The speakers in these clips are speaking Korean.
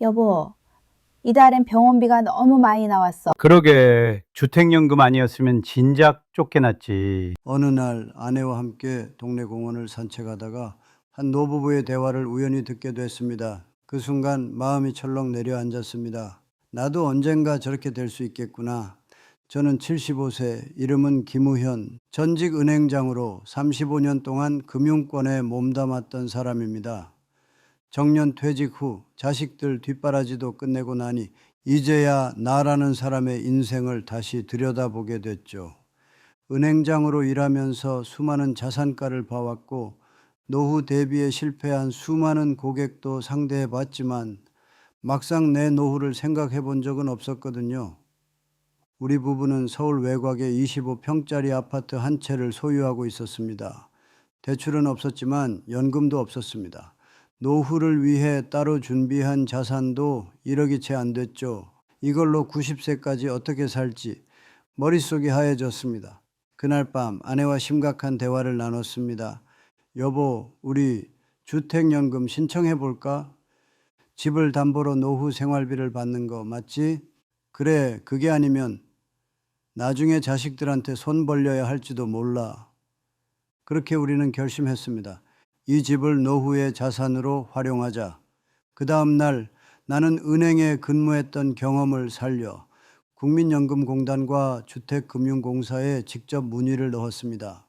여보, 이달엔 병원비가 너무 많이 나왔어. 그러게 주택연금 아니었으면 진작 쫓겨났지. 어느 날 아내와 함께 동네 공원을 산책하다가 한 노부부의 대화를 우연히 듣게 됐습니다. 그 순간 마음이 철렁 내려앉았습니다. 나도 언젠가 저렇게 될 수 있겠구나. 저는 75세, 이름은 김우현, 전직 은행장으로 35년 동안 금융권에 몸담았던 사람입니다. 정년 퇴직 후 자식들 뒷바라지도 끝내고 나니 이제야 나라는 사람의 인생을 다시 들여다보게 됐죠. 은행장으로 일하면서 수많은 자산가를 봐왔고 노후 대비에 실패한 수많은 고객도 상대해 봤지만 막상 내 노후를 생각해 본 적은 없었거든요. 우리 부부는 서울 외곽의 25평짜리 아파트 한 채를 소유하고 있었습니다. 대출은 없었지만 연금도 없었습니다. 노후를 위해 따로 준비한 자산도 1억이 채 안 됐죠. 이걸로 90세까지 어떻게 살지 머릿속이 하얘졌습니다. 그날 밤 아내와 심각한 대화를 나눴습니다. 여보, 우리 주택연금 신청해 볼까? 집을 담보로 노후 생활비를 받는 거 맞지? 그래, 그게 아니면 나중에 자식들한테 손 벌려야 할지도 몰라. 그렇게 우리는 결심했습니다. 이 집을 노후의 자산으로 활용하자. 그 다음 날 나는 은행에 근무했던 경험을 살려 국민연금공단과 주택금융공사에 직접 문의를 넣었습니다.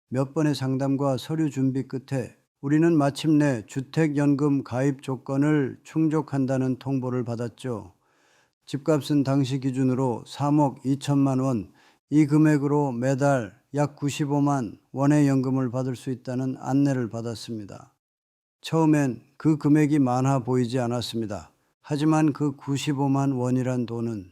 몇 번의 상담과 서류 준비 끝에 우리는 마침내 주택연금 가입 조건을 충족한다는 통보를 받았죠. 집값은 당시 기준으로 3억 2천만 원, 이 금액으로 매달 약 95만 원의 연금을 받을 수 있다는 안내를 받았습니다. 처음엔 그 금액이 많아 보이지 않았습니다. 하지만 그 95만 원이란 돈은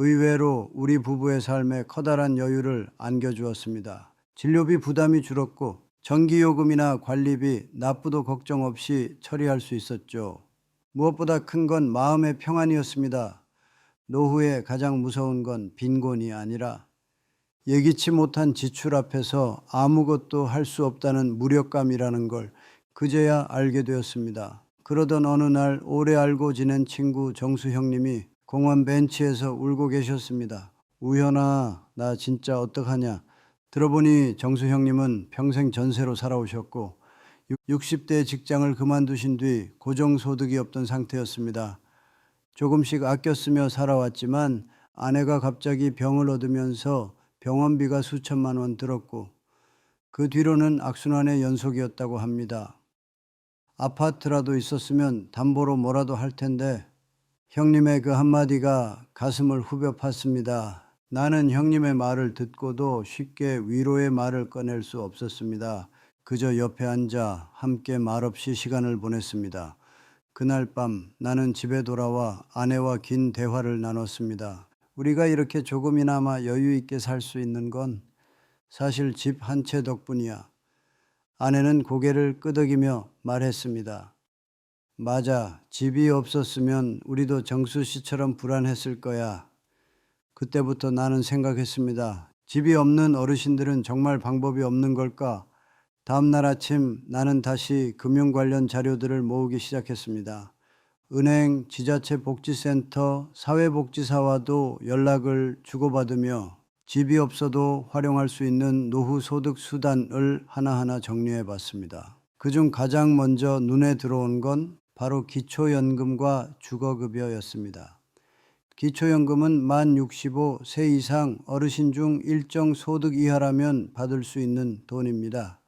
의외로 우리 부부의 삶에 커다란 여유를 안겨주었습니다. 진료비 부담이 줄었고 전기요금이나 관리비, 납부도 걱정 없이 처리할 수 있었죠. 무엇보다 큰 건 마음의 평안이었습니다. 노후에 가장 무서운 건 빈곤이 아니라 예기치 못한 지출 앞에서 아무것도 할 수 없다는 무력감이라는 걸 그제야 알게 되었습니다. 그러던 어느 날 오래 알고 지낸 친구 정수 형님이 공원 벤치에서 울고 계셨습니다. 우현아, 나 진짜 어떡하냐. 들어보니 정수 형님은 평생 전세로 살아오셨고 60대 직장을 그만두신 뒤 고정소득이 없던 상태였습니다. 조금씩 아껴 쓰며 살아왔지만 아내가 갑자기 병을 얻으면서 병원비가 수천만 원 들었고 그 뒤로는 악순환의 연속이었다고 합니다. 아파트라도 있었으면 담보로 뭐라도 할 텐데 형님의 그 한마디가 가슴을 후벼 팠습니다. 나는 형님의 말을 듣고도 쉽게 위로의 말을 꺼낼 수 없었습니다. 그저 옆에 앉아 함께 말없이 시간을 보냈습니다. 그날 밤 나는 집에 돌아와 아내와 긴 대화를 나눴습니다. 우리가 이렇게 조금이나마 여유 있게 살 수 있는 건 사실 집 한 채 덕분이야. 아내는 고개를 끄덕이며 말했습니다. 맞아, 집이 없었으면 우리도 정수 씨처럼 불안했을 거야. 그때부터 나는 생각했습니다. 집이 없는 어르신들은 정말 방법이 없는 걸까? 다음 날 아침 나는 다시 금융 관련 자료들을 모으기 시작했습니다. 은행, 지자체 복지센터, 사회복지사와도 연락을 주고받으며 집이 없어도 활용할 수 있는 노후 소득 수단을 하나하나 정리해 봤습니다. 그중 가장 먼저 눈에 들어온 건 바로 기초연금과 주거급여였습니다. 기초연금은 만 65세 이상 어르신 중 일정 소득 이하라면 받을 수 있는 돈입니다.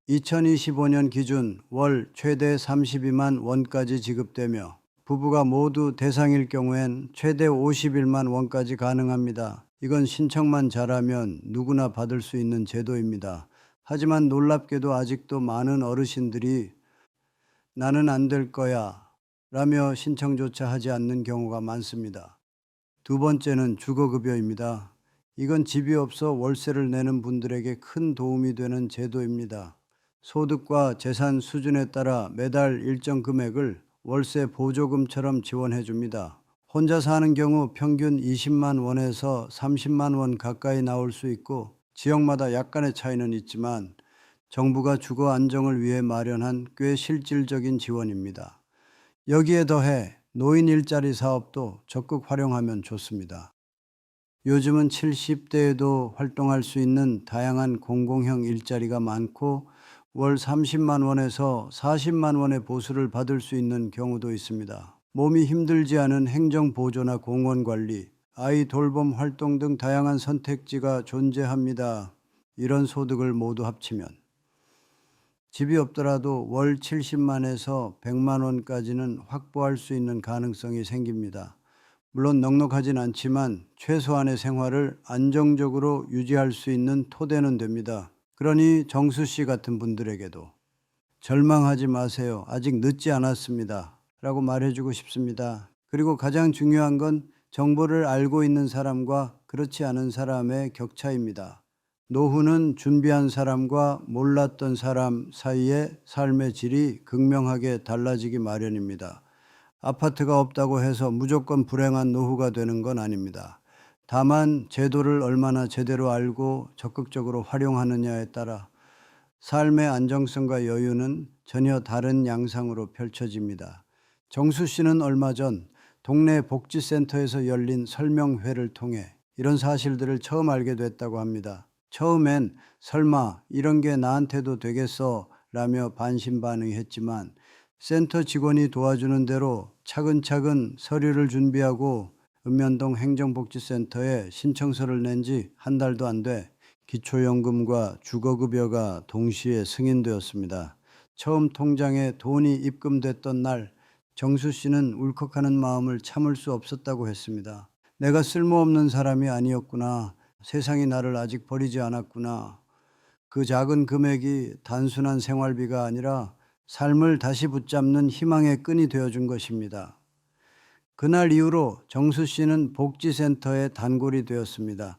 2025년 기준 월 최대 32만 원까지 지급되며 부부가 모두 대상일 경우엔 최대 51만 원까지 가능합니다. 이건 신청만 잘하면 누구나 받을 수 있는 제도입니다. 하지만 놀랍게도 아직도 많은 어르신들이 나는 안 될 거야 라며 신청조차 하지 않는 경우가 많습니다. 두 번째는 주거급여입니다. 이건 집이 없어 월세를 내는 분들에게 큰 도움이 되는 제도입니다. 소득과 재산 수준에 따라 매달 일정 금액을 월세 보조금처럼 지원해 줍니다. 혼자 사는 경우 평균 20만 원에서 30만 원 가까이 나올 수 있고 지역마다 약간의 차이는 있지만 정부가 주거 안정을 위해 마련한 꽤 실질적인 지원입니다. 여기에 더해 노인 일자리 사업도 적극 활용하면 좋습니다. 요즘은 70대에도 활동할 수 있는 다양한 공공형 일자리가 많고 월 30만 원에서 40만 원의 보수를 받을 수 있는 경우도 있습니다. 몸이 힘들지 않은 행정 보조나 공원 관리, 아이 돌봄 활동 등 다양한 선택지가 존재합니다. 이런 소득을 모두 합치면 집이 없더라도 월 70만에서 100만 원까지는 확보할 수 있는 가능성이 생깁니다. 물론 넉넉하진 않지만 최소한의 생활을 안정적으로 유지할 수 있는 토대는 됩니다. 그러니 정수 씨 같은 분들에게도 절망하지 마세요. 아직 늦지 않았습니다. 라고 말해주고 싶습니다. 그리고 가장 중요한 건 정보를 알고 있는 사람과 그렇지 않은 사람의 격차입니다. 노후는 준비한 사람과 몰랐던 사람 사이의 삶의 질이 극명하게 달라지기 마련입니다. 아파트가 없다고 해서 무조건 불행한 노후가 되는 건 아닙니다. 다만 제도를 얼마나 제대로 알고 적극적으로 활용하느냐에 따라 삶의 안정성과 여유는 전혀 다른 양상으로 펼쳐집니다. 정수 씨는 얼마 전 동네 복지센터에서 열린 설명회를 통해 이런 사실들을 처음 알게 됐다고 합니다. 처음엔 설마 이런 게 나한테도 되겠어? 라며 반신반의했지만 센터 직원이 도와주는 대로 차근차근 서류를 준비하고 읍면동 행정복지센터에 신청서를 낸 지 한 달도 안 돼 기초연금과 주거급여가 동시에 승인되었습니다. 처음 통장에 돈이 입금됐던 날 정수 씨는 울컥하는 마음을 참을 수 없었다고 했습니다. 내가 쓸모없는 사람이 아니었구나. 세상이 나를 아직 버리지 않았구나. 그 작은 금액이 단순한 생활비가 아니라 삶을 다시 붙잡는 희망의 끈이 되어준 것입니다. 그날 이후로 정수 씨는 복지센터의 단골이 되었습니다.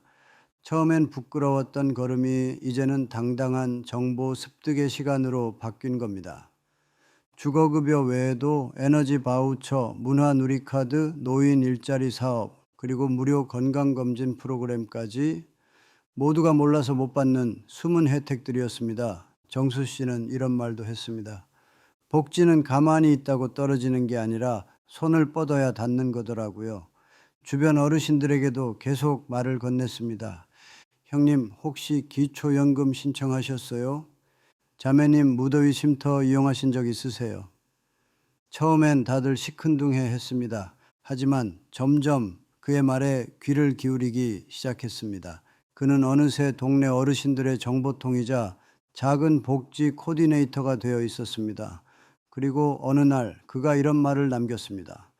처음엔 부끄러웠던 걸음이 이제는 당당한 정보 습득의 시간으로 바뀐 겁니다. 주거급여 외에도 에너지 바우처, 문화누리카드, 노인 일자리 사업, 그리고 무료 건강검진 프로그램까지 모두가 몰라서 못 받는 숨은 혜택들이었습니다. 정수 씨는 이런 말도 했습니다. 복지는 가만히 있다고 떨어지는 게 아니라 손을 뻗어야 닿는 거더라고요. 주변 어르신들에게도 계속 말을 건넸습니다. 형님, 혹시 기초연금 신청하셨어요? 자매님, 무더위 쉼터 이용하신 적 있으세요? 처음엔 다들 시큰둥해 했습니다. 하지만 점점 그의 말에 귀를 기울이기 시작했습니다. 그는 어느새 동네 어르신들의 정보통이자 작은 복지 코디네이터가 되어 있었습니다. 그리고 어느 날 그가 이런 말을 남겼습니다.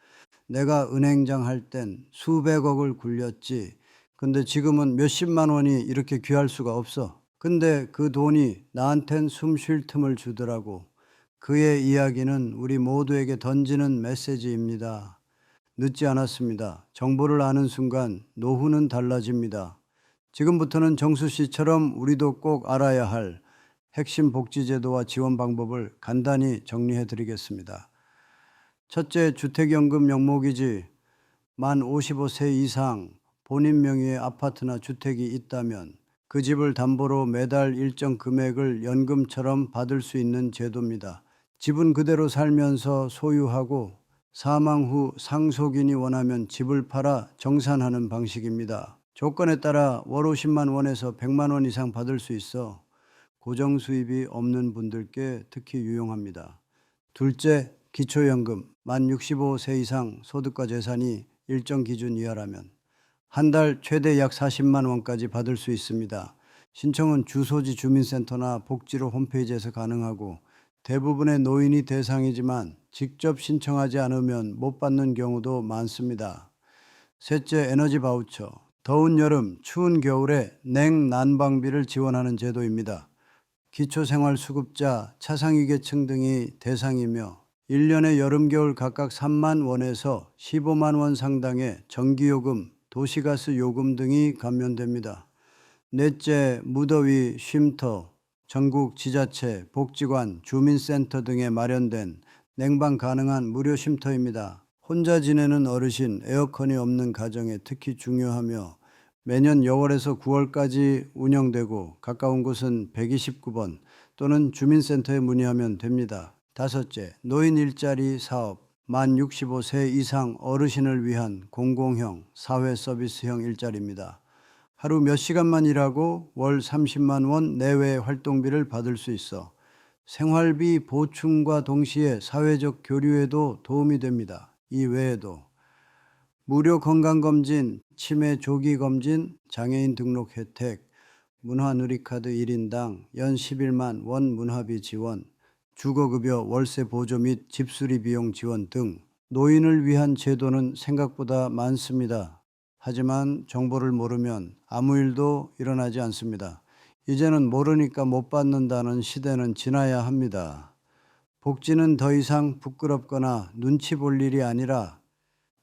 내가 은행장 할 땐 수백억을 굴렸지. 근데 지금은 몇십만 원이 이렇게 귀할 수가 없어. 근데 그 돈이 나한텐 숨 쉴 틈을 주더라고. 그의 이야기는 우리 모두에게 던지는 메시지입니다. 늦지 않았습니다. 정보를 아는 순간 노후는 달라집니다. 지금부터는 정수 씨처럼 우리도 꼭 알아야 할 핵심 복지제도와 지원 방법을 간단히 정리해 드리겠습니다. 첫째, 주택연금 명목이지 만 55세 이상 본인 명의의 아파트나 주택이 있다면 그 집을 담보로 매달 일정 금액을 연금처럼 받을 수 있는 제도입니다. 집은 그대로 살면서 소유하고 사망 후 상속인이 원하면 집을 팔아 정산하는 방식입니다. 조건에 따라 월 50만 원에서 100만 원 이상 받을 수 있어 고정 수입이 없는 분들께 특히 유용합니다. 둘째, 기초연금 만 65세 이상 소득과 재산이 일정 기준 이하라면 한 달 최대 약 40만 원까지 받을 수 있습니다. 신청은 주소지 주민센터나 복지로 홈페이지에서 가능하고 대부분의 노인이 대상이지만 직접 신청하지 않으면 못 받는 경우도 많습니다. 셋째, 에너지 바우처. 더운 여름, 추운 겨울에 냉난방비를 지원하는 제도입니다. 기초생활수급자, 차상위계층 등이 대상이며 1년에 여름, 겨울 각각 3만 원에서 15만 원 상당의 전기요금, 도시가스 요금 등이 감면됩니다. 넷째, 무더위 쉼터, 전국 지자체, 복지관, 주민센터 등에 마련된 냉방 가능한 무료 쉼터입니다. 혼자 지내는 어르신, 에어컨이 없는 가정에 특히 중요하며 매년 6월에서 9월까지 운영되고 가까운 곳은 129번 또는 주민센터에 문의하면 됩니다. 다섯째, 노인 일자리 사업. 만 65세 이상 어르신을 위한 공공형, 사회 서비스형 일자리입니다. 하루 몇 시간만 일하고 월 30만 원 내외 활동비를 받을 수 있어 생활비 보충과 동시에 사회적 교류에도 도움이 됩니다. 이 외에도 무료 건강검진, 치매 조기검진, 장애인 등록 혜택, 문화누리카드 1인당 연 11만 원 문화비 지원, 주거급여 월세 보조 및 집수리 비용 지원 등 노인을 위한 제도는 생각보다 많습니다. 하지만 정보를 모르면 아무 일도 일어나지 않습니다. 이제는 모르니까 못 받는다는 시대는 지나야 합니다. 복지는 더 이상 부끄럽거나 눈치 볼 일이 아니라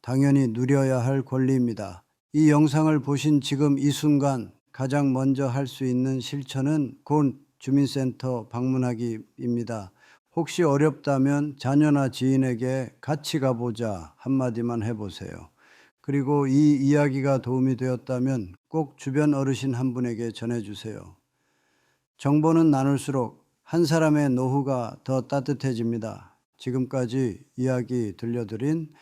당연히 누려야 할 권리입니다. 이 영상을 보신 지금 이 순간 가장 먼저 할 수 있는 실천은 곧 주민센터 방문하기입니다. 혹시 어렵다면 자녀나 지인에게 같이 가보자 한마디만 해보세요. 그리고 이 이야기가 도움이 되었다면 꼭 주변 어르신 한 분에게 전해주세요. 정보는 나눌수록 한 사람의 노후가 더 따뜻해집니다. 지금까지 이야기 들려드린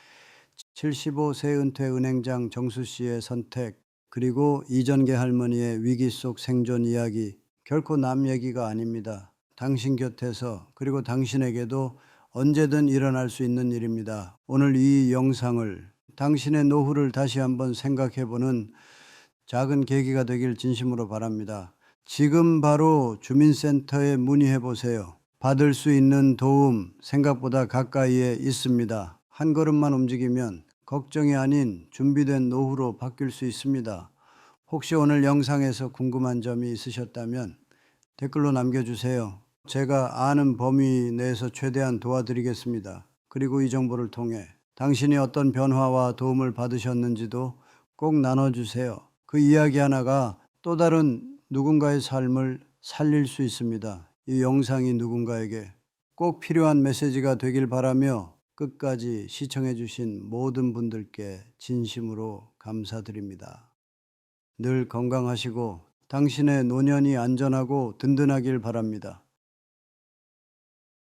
75세 은퇴 은행장 정수 씨의 선택, 그리고 이전계 할머니의 위기 속 생존 이야기, 결코 남 얘기가 아닙니다. 당신 곁에서, 그리고 당신에게도 언제든 일어날 수 있는 일입니다. 오늘 이 영상을 당신의 노후를 다시 한번 생각해보는 작은 계기가 되길 진심으로 바랍니다. 지금 바로 주민센터에 문의해보세요. 받을 수 있는 도움 생각보다 가까이에 있습니다. 한 걸음만 움직이면 걱정이 아닌 준비된 노후로 바뀔 수 있습니다. 혹시 오늘 영상에서 궁금한 점이 있으셨다면 댓글로 남겨주세요. 제가 아는 범위 내에서 최대한 도와드리겠습니다. 그리고 이 정보를 통해 당신이 어떤 변화와 도움을 받으셨는지도 꼭 나눠주세요. 그 이야기 하나가 또 다른 누군가의 삶을 살릴 수 있습니다. 이 영상이 누군가에게 꼭 필요한 메시지가 되길 바라며 끝까지 시청해주신 모든 분들께 진심으로 감사드립니다. 늘 건강하시고 당신의 노년이 안전하고 든든하길 바랍니다.